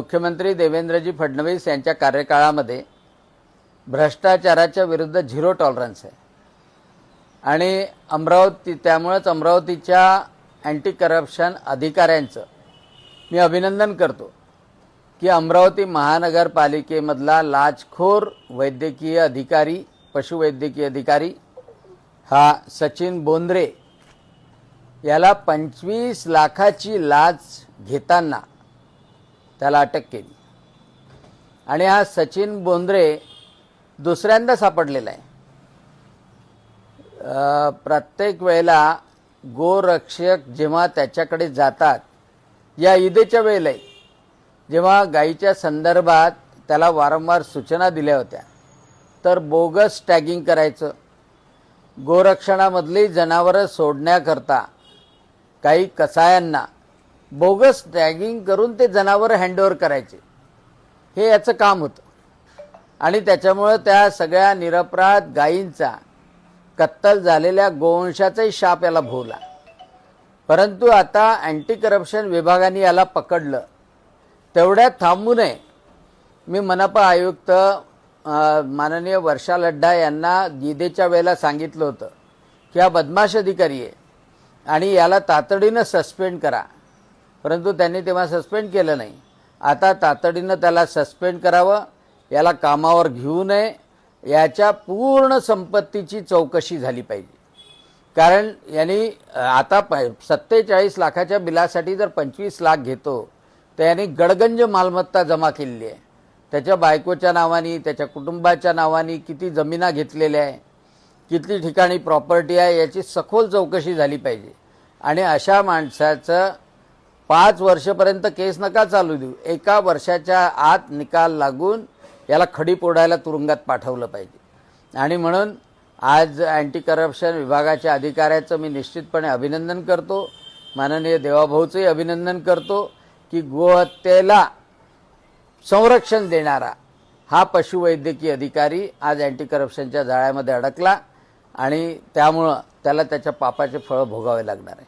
मुख्यमंत्री देवेंद्रजी फडणवीस यांच्या कार्यकाळामध्ये भ्रष्टाचाराच्या विरुद्ध झिरो टॉलरन्स आहे आणि त्यामुळेच अमरावतीच्या अँटी करप्शन अधिकाऱ्यांचं मी अभिनंदन करतो की अमरावती महानगरपालिकेमधला लाचखोर वैद्यकीय अधिकारी पशुवैद्यकीय अधिकारी हा सचिन बोंद्रे याला 25 लाखाची लाच घेताना त्याला अटक केली आणि हा सचिन बोंद्रे दुसऱ्यांदा सापडलेला आहे। प्रत्येक वेळेला गोरक्षक जेव्हा त्याच्याकडे जातात, या ईदेच्या वेळेला जेव्हा गायीच्या संदर्भात त्याला वारंवार सूचना दिल्या होत्या, तर बोगस टॅगिंग करायचं, गोरक्षणामधली जनावरं सोडण्याकरता काही कसायांना बोगस टॅगिंग करून ते जनावरं हँडओव्हर करायचे, हे याचं काम होतं आणि त्याच्यामुळे त्या सगळ्या निरपराध गायींचा कत्तल झालेल्या गोवंशाचाही शाप याला भोवला। परंतु आता अँटी करप्शन विभागाने याला पकडलं, तेवढ्यात थांबू नये। मी मनपा आयुक्त माननीय वर्षा लड्ढा यांना ईदेच्या वेळेला सांगितलं होतं की हा बदमाश अधिकारी आहे आणि याला तातडीनं सस्पेंड करा, परंतु त्यांनी तेव्हा सस्पेंड केलं नाही। आता तातडीनं त्याला सस्पेंड करावं, याला कामावर घेऊ नये, याच्या पूर्ण संपत्तीची चौकशी झाली पाहिजे। कारण यांनी आता 47 लाखाच्या बिलासाठी जर 25 लाख घेतो, तर यांनी गडगंज मालमत्ता जमा केलेली आहे। त्याच्या बायकोच्या नावानी, त्याच्या कुटुंबाच्या नावानी किती जमिना घेतलेल्या आहे, किती ठिकाणी प्रॉपर्टी आहे, याची सखोल चौकशी झाली पाहिजे। आणि अशा माणसाचं 5 वर्षापर्यंत केस नका चालू देऊ, 1 वर्षाच्या आत निकाल लागून याला खडी पोडायला तुरुंगात पाठवलं पाहिजे। आणि म्हणून आज अँटी करप्शन विभागाच्या अधिकाऱ्याचं मी निश्चितपणे अभिनंदन करतो, माननीय देवाभाऊचंही अभिनंदन करतो की गोहत्येला संरक्षण देणारा हा पशुवैद्यकीय अधिकारी आज अँटी करप्शनच्या जाळ्यामध्ये अडकला आणि त्यामुळं त्याला त्याच्या पापाचे फळ भोगावे लागणार आहे।